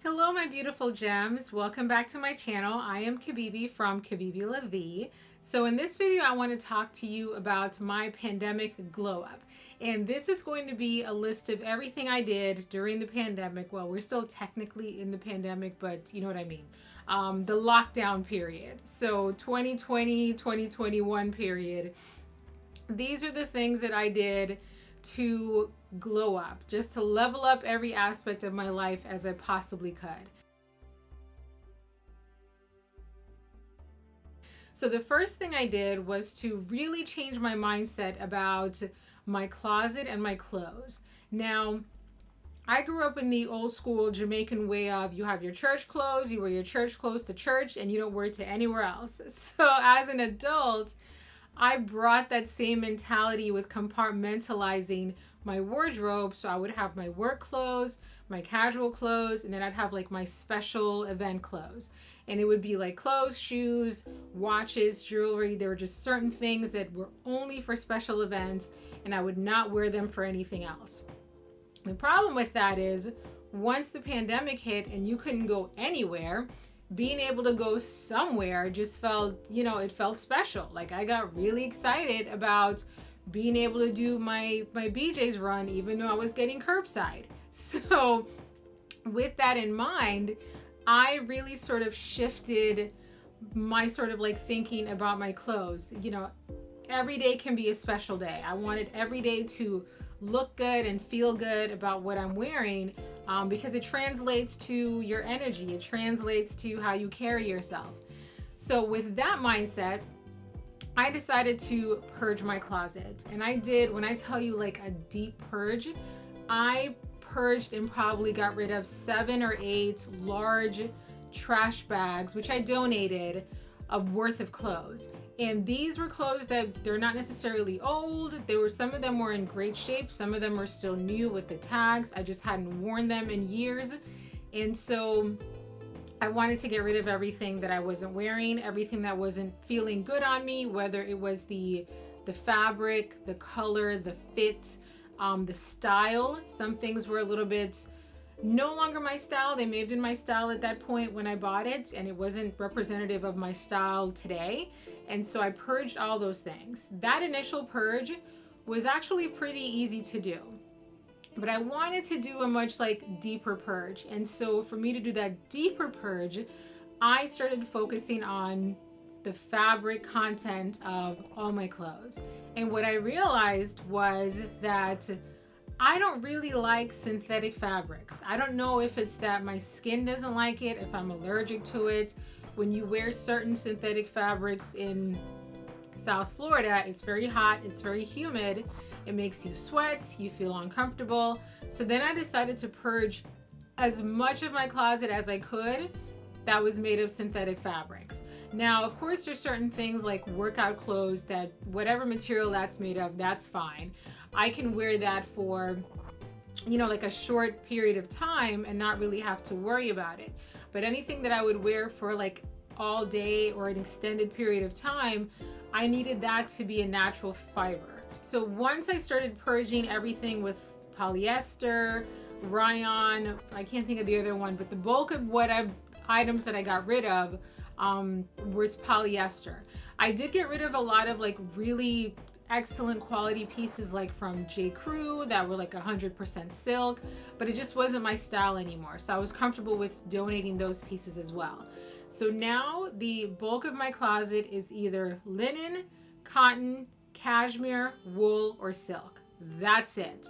Hello, my beautiful gems. Welcome back to my channel. I am Kabibi from Kabibi La Vie. So in this video, I want to talk to you about my pandemic glow up. And this is going to be a list of everything I did during the pandemic. Well, we're still technically in the pandemic, but you know what I mean. The lockdown period. So 2020, 2021 period. These are the things that I did to glow up, just to level up every aspect of my life as I possibly could. So the first thing I did was to really change my mindset about my closet and my clothes. Now, I grew up in the old school Jamaican way of you have your church clothes, you wear your church clothes to church, and you don't wear it to anywhere else. So as an adult, I brought that same mentality with compartmentalizing my wardrobe. So I would have my work clothes, my casual clothes, and then I'd have like my special event clothes. And it would be like clothes, shoes, watches, jewelry. There were just certain things that were only for special events, and I would not wear them for anything else. The problem with that is once the pandemic hit and you couldn't go anywhere, being able to go somewhere just felt, it felt special. Like I got really excited about being able to do my BJ's run, even though I was getting curbside. So with that in mind, I really sort of shifted my sort of like thinking about my clothes. Every day can be a special day. I wanted every day to look good and feel good about what I'm wearing, because it translates to your energy. It translates to how you carry yourself. So with that mindset, I decided to purge my closet. And I did, when I tell you like a deep purge, I purged and probably got rid of 7 or 8 large trash bags, which I donated, of worth of clothes. And these were clothes that they're not necessarily old. Some of them were in great shape. Some of them were still new with the tags. I just hadn't worn them in years. And so I wanted to get rid of everything that I wasn't wearing, everything that wasn't feeling good on me, whether it was the fabric, the color, the fit, the style. Some things were a little bit no longer my style. They may have been my style at that point when I bought it, and it wasn't representative of my style today. And so I purged all those things. That initial purge was actually pretty easy to do, but I wanted to do a much deeper purge. And so for me to do that deeper purge, I started focusing on the fabric content of all my clothes. And what I realized was that I don't really like synthetic fabrics. I don't know if it's that my skin doesn't like it, if I'm allergic to it. When you wear certain synthetic fabrics in South Florida, it's very hot, it's very humid, it makes you sweat, you feel uncomfortable. So then I decided to purge as much of my closet as I could that was made of synthetic fabrics. Now, of course, there's certain things like workout clothes that whatever material that's made of, that's fine. I can wear that for, like a short period of time and not really have to worry about it. But anything that I would wear for like all day or an extended period of time, I needed that to be a natural fiber. So once I started purging everything with polyester, rayon, I can't think of the other one, but the bulk of items that I got rid of was polyester. I did get rid of a lot of like really excellent quality pieces like from J. Crew that were like 100% silk, but it just wasn't my style anymore. So I was comfortable with donating those pieces as well. So now the bulk of my closet is either linen, cotton, cashmere, wool, or silk. That's it.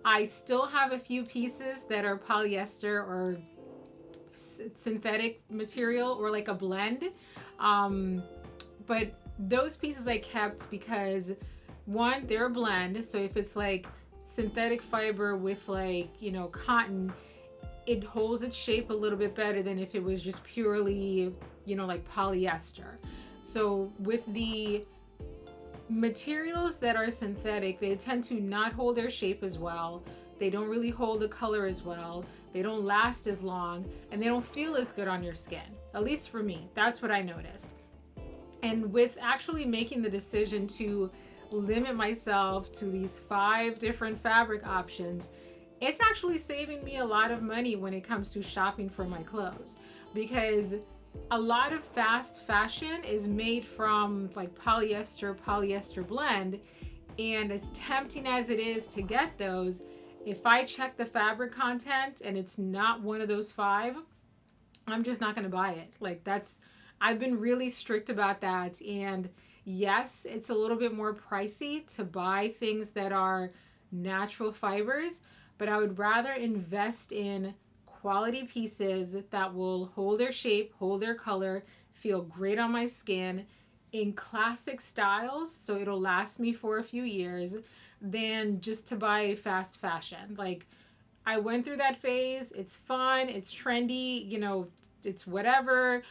I still have a few pieces that are polyester or synthetic material or like a blend. But those pieces I kept because one, they're a blend. So if it's like synthetic fiber with cotton, it holds its shape a little bit better than if it was just purely, like polyester. So with the materials that are synthetic, they tend to not hold their shape as well. They don't really hold the color as well. They don't last as long, and they don't feel as good on your skin. At least for me, that's what I noticed. And with actually making the decision to limit myself to these 5 different fabric options, it's actually saving me a lot of money when it comes to shopping for my clothes, because a lot of fast fashion is made from like polyester blend, and as tempting as it is to get those, if I check the fabric content and it's not one of those five, I'm just not going to buy it. Like, that's, I've been really strict about that. And yes, it's a little bit more pricey to buy things that are natural fibers, but I would rather invest in quality pieces that will hold their shape, hold their color, feel great on my skin, in classic styles, so it'll last me for a few years, than just to buy fast fashion. Like, I went through that phase. It's fun, it's trendy, you know, it's whatever,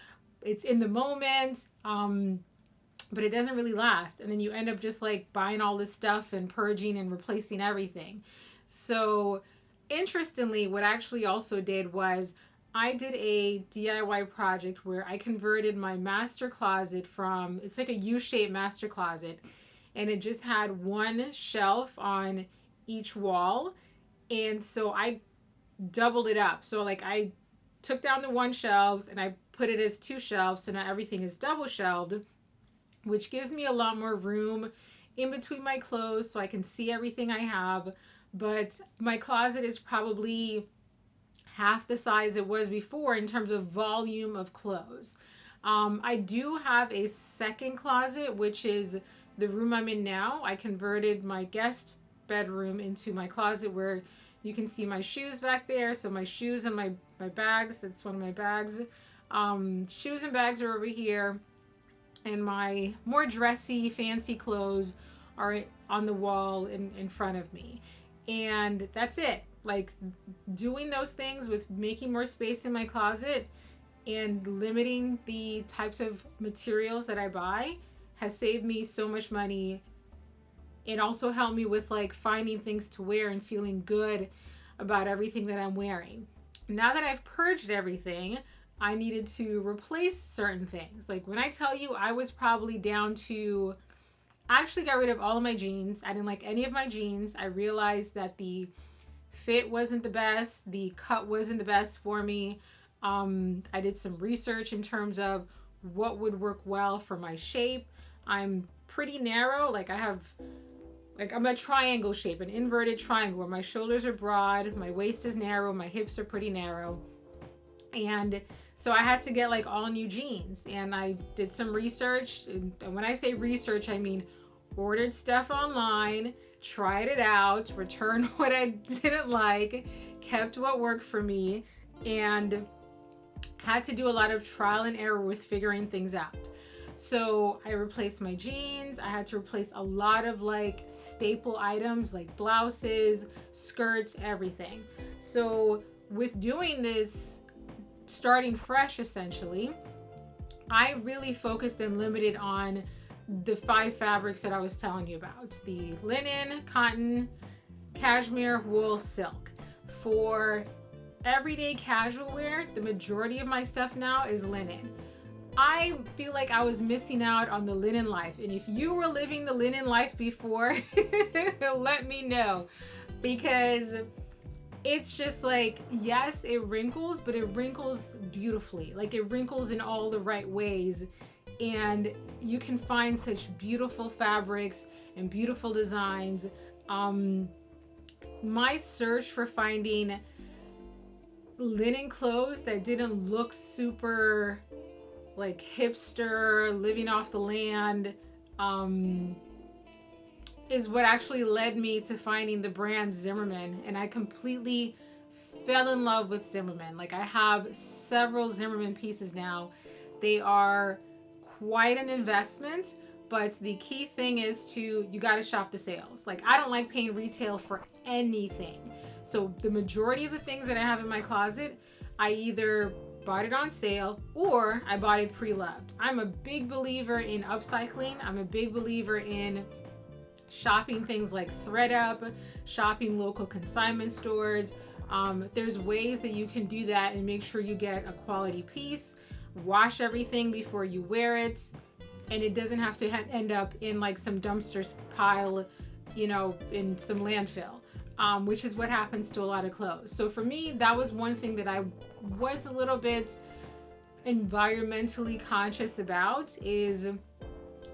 it's in the moment, but it doesn't really last. And then you end up just like buying all this stuff and purging and replacing everything. So interestingly, what I actually also did was I did a DIY project where I converted my master closet from, it's like a U-shaped master closet, and it just had one shelf on each wall. And so I doubled it up. So like I took down the one shelves and I put it as two shelves. So now everything is double shelved, which gives me a lot more room in between my clothes so I can see everything I have. But my closet is probably half the size it was before in terms of volume of clothes. I do have a second closet, which is the room I'm in now. I converted my guest bedroom into my closet where you can see my shoes back there. So my shoes and my bags, that's one of my bags. Shoes and bags are over here. And my more dressy, fancy clothes are on the wall in front of me. And that's it. Like, doing those things with making more space in my closet and limiting the types of materials that I buy has saved me so much money. It also helped me with like finding things to wear and feeling good about everything that I'm wearing. Now that I've purged everything, I needed to replace certain things. Like, when I tell you I was probably down to, I actually got rid of all of my jeans. I didn't like any of my jeans. I realized that the fit wasn't the best. The cut wasn't the best for me. I did some research in terms of what would work well for my shape. I'm pretty narrow. Like, I'm a triangle shape, an inverted triangle where my shoulders are broad, my waist is narrow, my hips are pretty narrow. And so I had to get like all new jeans, and I did some research. And when I say research, I mean ordered stuff online, tried it out, returned what I didn't like, kept what worked for me, and had to do a lot of trial and error with figuring things out. So I replaced my jeans. I had to replace a lot of like staple items like blouses, skirts, everything. So with doing this, starting fresh essentially, I really focused and limited on the 5 fabrics that I was telling you about: the linen, cotton, cashmere, wool, silk. For everyday casual wear, the majority of my stuff now is linen. I feel like I was missing out on the linen life, and if you were living the linen life before, let me know, because it's just like, yes, it wrinkles, but it wrinkles beautifully. Like, it wrinkles in all the right ways, and you can find such beautiful fabrics and beautiful designs. My search for finding linen clothes that didn't look super like hipster, living off the land, is what actually led me to finding the brand Zimmermann. And I completely fell in love with Zimmermann. Like, I have several Zimmermann pieces now. They are quite an investment, but the key thing is you got to shop the sales. Like, I don't like paying retail for anything. So the majority of the things that I have in my closet, I either bought it on sale or I bought it pre-loved. I'm a big believer in upcycling. I'm a big believer in shopping things like ThredUp, shopping local consignment stores. There's ways that you can do that and make sure you get a quality piece, wash everything before you wear it, and it doesn't have to end up in like some dumpster pile, you know, in some landfill. which is what happens to a lot of clothes. So for me, that was one thing that I was a little bit environmentally conscious about, is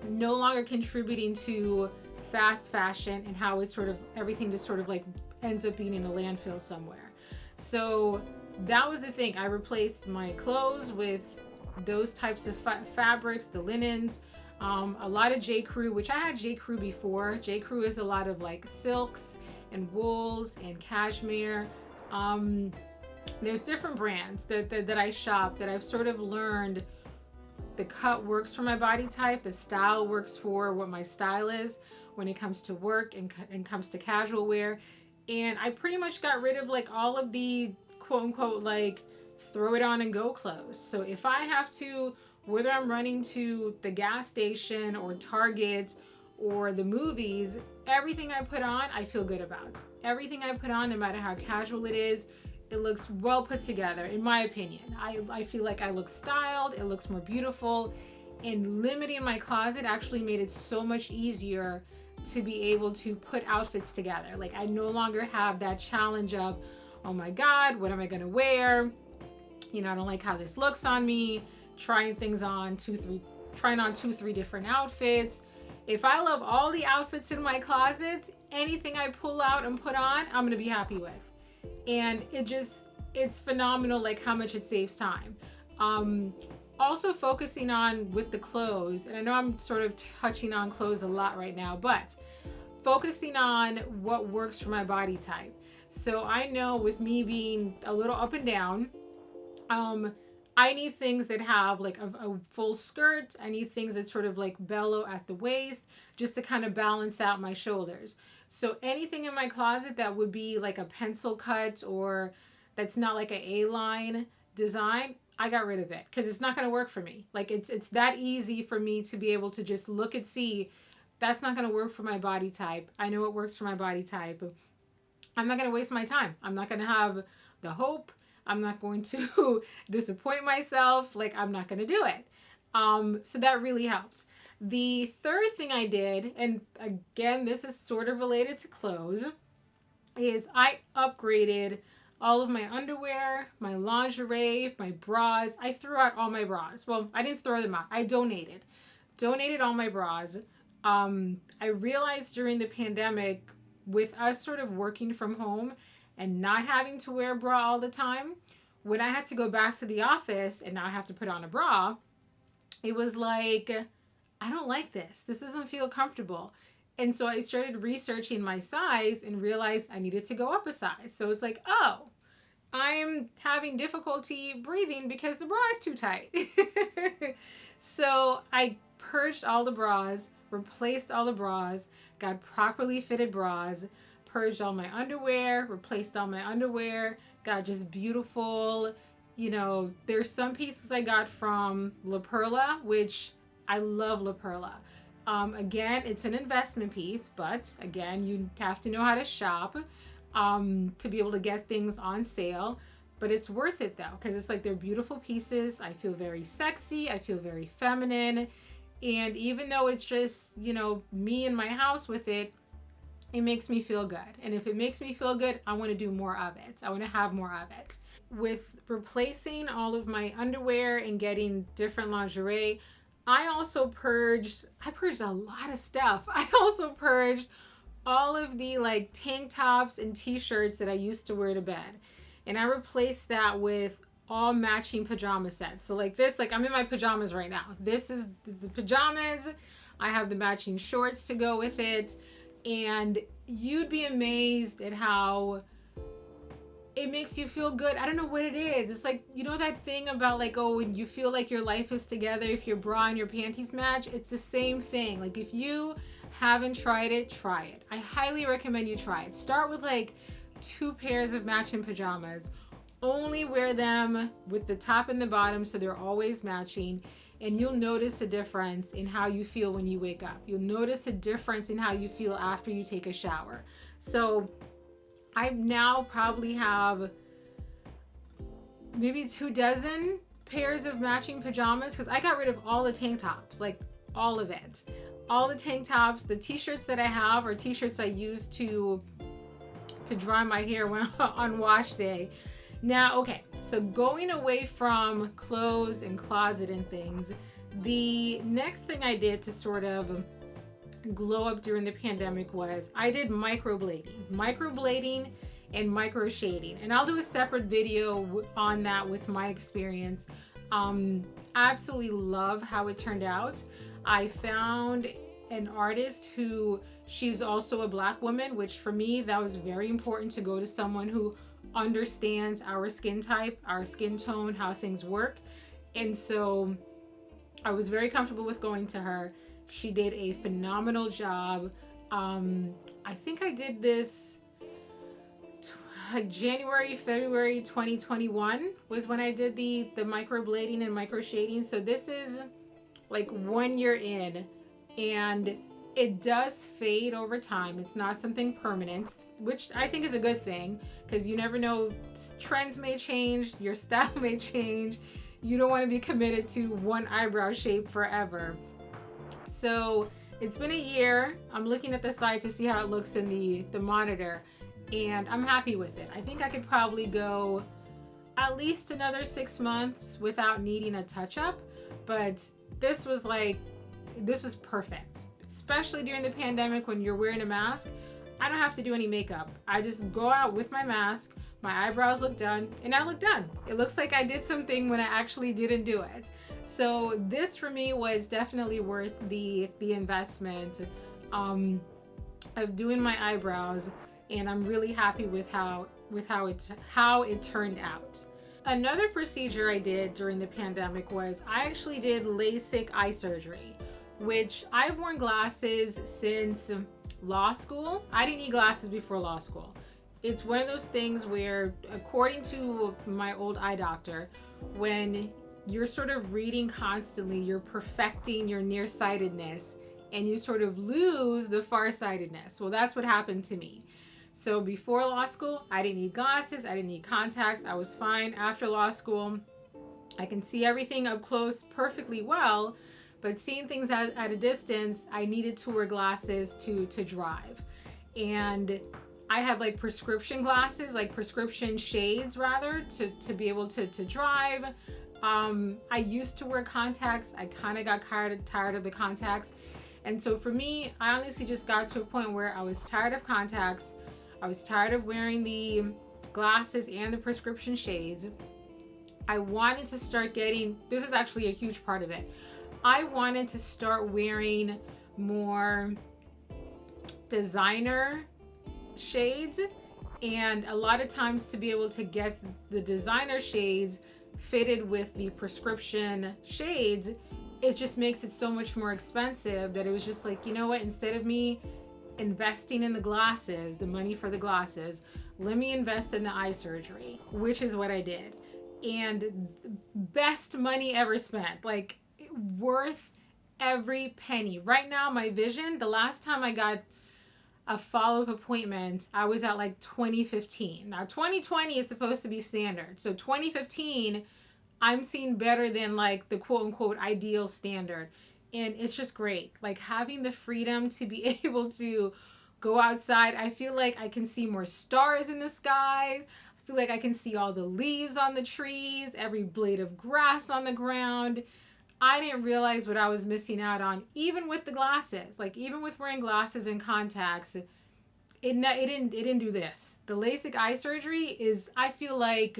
no longer contributing to fast fashion and how it's sort of, everything just sort of like ends up being in a landfill somewhere. So that was the thing. I replaced my clothes with those types of fabrics, the linens, a lot of J. Crew, which I had J. Crew before. J. Crew is a lot of like silks and wools and cashmere. There's different brands that I shop that I've sort of learned the cut works for my body type, the style works for what my style is when it comes to work and comes to casual wear. And I pretty much got rid of like all of the quote unquote like throw it on and go clothes. So if I have to, whether I'm running to the gas station or Target or the movies, everything I put on, I feel good about. Everything I put on, no matter how casual it is, it looks well put together, in my opinion. I feel like I look styled, it looks more beautiful, and limiting my closet actually made it so much easier to be able to put outfits together. Like, I no longer have that challenge of, oh my God, what am I gonna wear? You know, I don't like how this looks on me. Trying on 2-3 different outfits. If I love all the outfits in my closet, anything I pull out and put on, I'm gonna be happy with. And it's phenomenal, like how much it saves time. Also focusing on with the clothes, and I know I'm sort of touching on clothes a lot right now, but focusing on what works for my body type. So I know with me being a little up and down, I need things that have like a full skirt. I need things that sort of like bellow at the waist just to kind of balance out my shoulders. So anything in my closet that would be like a pencil cut or that's not like an A-line design, I got rid of it because it's not going to work for me. Like it's that easy for me to be able to just look and see that's not going to work for my body type. I know it works for my body type. I'm not going to waste my time. I'm not going to have the hope. I'm not going to disappoint myself. Like, I'm not going to do it. So that really helped. The third thing I did, and again, this is sort of related to clothes, is I upgraded all of my underwear, my lingerie, my bras. I threw out all my bras. Well, I didn't throw them out. I donated all my bras. I realized during the pandemic, with us sort of working from home and not having to wear a bra all the time, when I had to go back to the office and now I have to put on a bra, it was like, I don't like this. This doesn't feel comfortable. And so I started researching my size and realized I needed to go up a size. So it's like, oh, I'm having difficulty breathing because the bra is too tight. So I purged all the bras, replaced all the bras, got properly fitted bras, purged all my underwear, replaced all my underwear, got just beautiful, you know, there's some pieces I got from La Perla, which I love La Perla. Again, it's an investment piece, but again, you have to know how to shop to be able to get things on sale. But it's worth it though, because it's like they're beautiful pieces. I feel very sexy. I feel very feminine. And even though it's just, you know, me in my house with it, it makes me feel good. And if it makes me feel good, I want to do more of it. I want to have more of it. With replacing all of my underwear and getting different lingerie, I purged a lot of stuff. I also purged all of the like tank tops and t-shirts that I used to wear to bed. And I replaced that with all matching pajama sets. So like this, like I'm in my pajamas right now. This is the pajamas. I have the matching shorts to go with it. And you'd be amazed at how it makes you feel good. I don't know what it is. It's like, you know that thing about like, oh, when you feel like your life is together, if your bra and your panties match, it's the same thing. Like if you haven't tried it, try it. I highly recommend you try it. Start with like 2 pairs of matching pajamas. Only wear them with the top and the bottom so they're always matching. And you'll notice a difference in how you feel when you wake up. You'll notice a difference in how you feel after you take a shower. So I now probably have maybe 24 pairs of matching pajamas because I got rid of all the tank tops, like all of it. All the tank tops, the t-shirts that I have are t-shirts I use to to dry my hair when on wash day. Now, okay, so going away from clothes and closet and things, the next thing I did to sort of glow up during the pandemic was I did microblading and micro shading, and I'll do a separate video on that with my experience. Absolutely love how it turned out. I found an artist who, she's also a Black woman, which for me, that was very important, to go to someone who understands our skin type, our skin tone, how things work. And so I was very comfortable with going to her. She did a phenomenal job. I think I did this January, February 2021 was when I did the microblading and micro shading. So this is like 1 year in, and it does fade over time. It's not something permanent, which I think is a good thing, because you never know, trends may change, your style may change. You don't want to be committed to one eyebrow shape forever. So it's been a year. I'm looking at the side to see how it looks in the monitor, and I'm happy with it. I think I could probably go at least another 6 months without needing a touch-up, but this was perfect, especially during the pandemic when you're wearing a mask. I don't have to do any makeup. I just go out with my mask, my eyebrows look done, and I look done. It looks like I did something when I actually didn't do it. So this for me was definitely worth the investment of doing my eyebrows, and I'm really happy with how it turned out. Another procedure I did during the pandemic was I actually did Lasik eye surgery, which I've worn glasses since law school. I didn't need glasses before law school. It's one of those things where, according to my old eye doctor, when you're sort of reading constantly, you're perfecting your nearsightedness and you sort of lose the farsightedness. Well, that's what happened to me. So before law school, I didn't need glasses, I didn't need contacts, I was fine. After law school, I can see everything up close perfectly well, but seeing things at a distance, I needed to wear glasses to drive. And I have like prescription glasses, like prescription shades rather, to be able to drive. I used to wear contacts. I kind of got tired of the contacts. And so for me, I honestly just got to a point where I was tired of contacts. I was tired of wearing the glasses and the prescription shades. I wanted to start getting, this is actually a huge part of it, I wanted to start wearing more designer shades, and a lot of times to be able to get the designer shades fitted with the prescription shades, it just makes it so much more expensive that it was just like, you know what, instead of me investing in the glasses, the money for the glasses, let me invest in the eye surgery, which is what I did. And best money ever spent, like worth every penny. Right now, my vision, the last time I got a follow-up appointment, I was at like 2015. Now 2020 is supposed to be standard. So 2015, I'm seeing better than like the quote unquote ideal standard. And it's just great. Like having the freedom to be able to go outside. I feel like I can see more stars in the sky. I feel like I can see all the leaves on the trees, every blade of grass on the ground. I didn't realize what I was missing out on, even with the glasses. Like even with wearing glasses and contacts, it didn't do this. The LASIK eye surgery is, I feel like,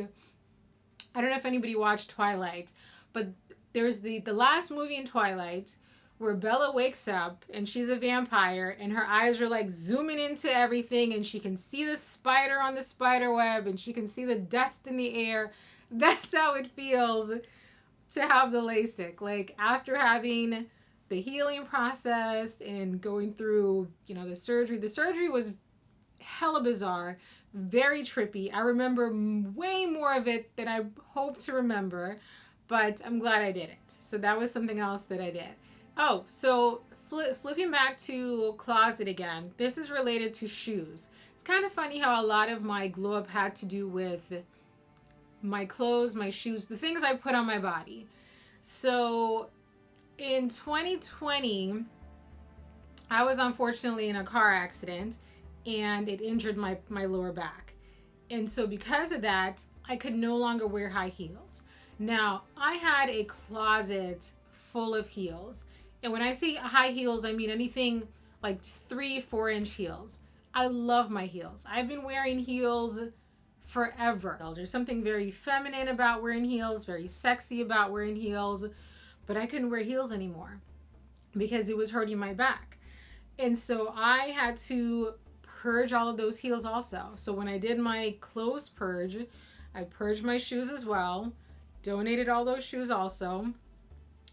I don't know if anybody watched Twilight, but there's the last movie in Twilight where Bella wakes up and she's a vampire and her eyes are like zooming into everything and she can see the spider on the spider web and she can see the dust in the air. That's how it feels to have the LASIK. Like after having the healing process and going through, the surgery was hella bizarre, very trippy. I remember way more of it than I hope to remember, but I'm glad I did it. So that was something else that I did. Oh, so flipping back to closet again, this is related to shoes. It's kind of funny how a lot of my glow up had to do with my clothes, my shoes, the things I put on my body. So in 2020, I was unfortunately in a car accident and it injured my lower back. And so because of that, I could no longer wear high heels. Now, I had a closet full of heels. And when I say high heels, I mean anything like 3-4 inch heels. I love my heels. I've been wearing heels forever. There's something very feminine about wearing heels, very sexy about wearing heels, but I couldn't wear heels anymore because it was hurting my back. And so I had to purge all of those heels also. So when I did my clothes purge, I purged my shoes as well, donated all those shoes also,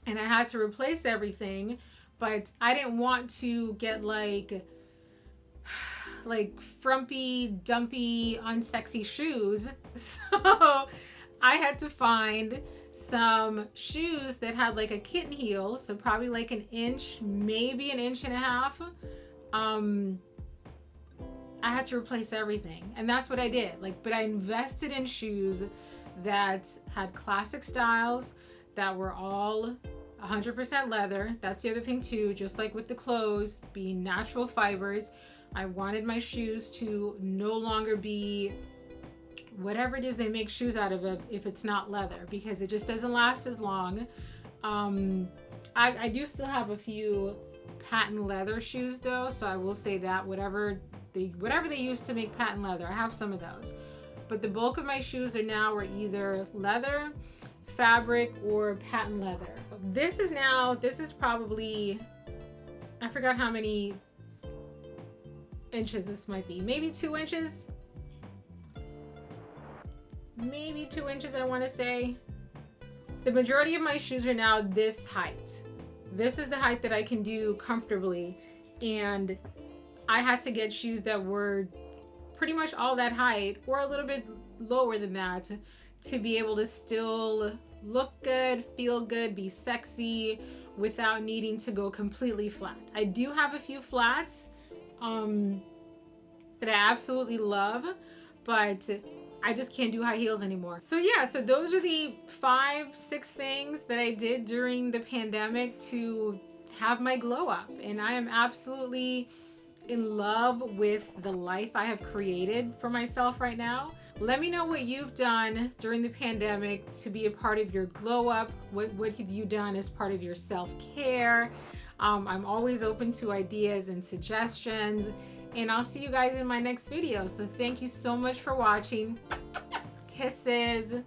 and I had to replace everything, but I didn't want to get like frumpy, dumpy, unsexy shoes. So I had to find some shoes that had like a kitten heel, so probably like an inch, maybe an inch and a half. I had to replace everything, and that's what I did. But I invested in shoes that had classic styles, that were all 100% leather. That's the other thing too, just like with the clothes being natural fibers. I wanted my shoes to no longer be whatever it is they make shoes out of if it's not leather, because it just doesn't last as long. I do still have a few patent leather shoes though, so I will say that whatever they use to make patent leather, I have some of those. But the bulk of my shoes are either leather, fabric, or patent leather. This is probably, I forgot how many inches this might be. Maybe 2 inches. Maybe 2 inches, I want to say. The majority of my shoes are now this height. This is the height that I can do comfortably. And I had to get shoes that were pretty much all that height or a little bit lower than that to be able to still look good, feel good, be sexy without needing to go completely flat. I do have a few flats that I absolutely love, but I just can't do high heels anymore. So yeah, so those are the 5-6 things that I did during the pandemic to have my glow up. And I am absolutely in love with the life I have created for myself right now. Let me know what you've done during the pandemic to be a part of your glow up. What have you done as part of your self-care? I'm always open to ideas and suggestions, and I'll see you guys in my next video. So thank you so much for watching. Kisses.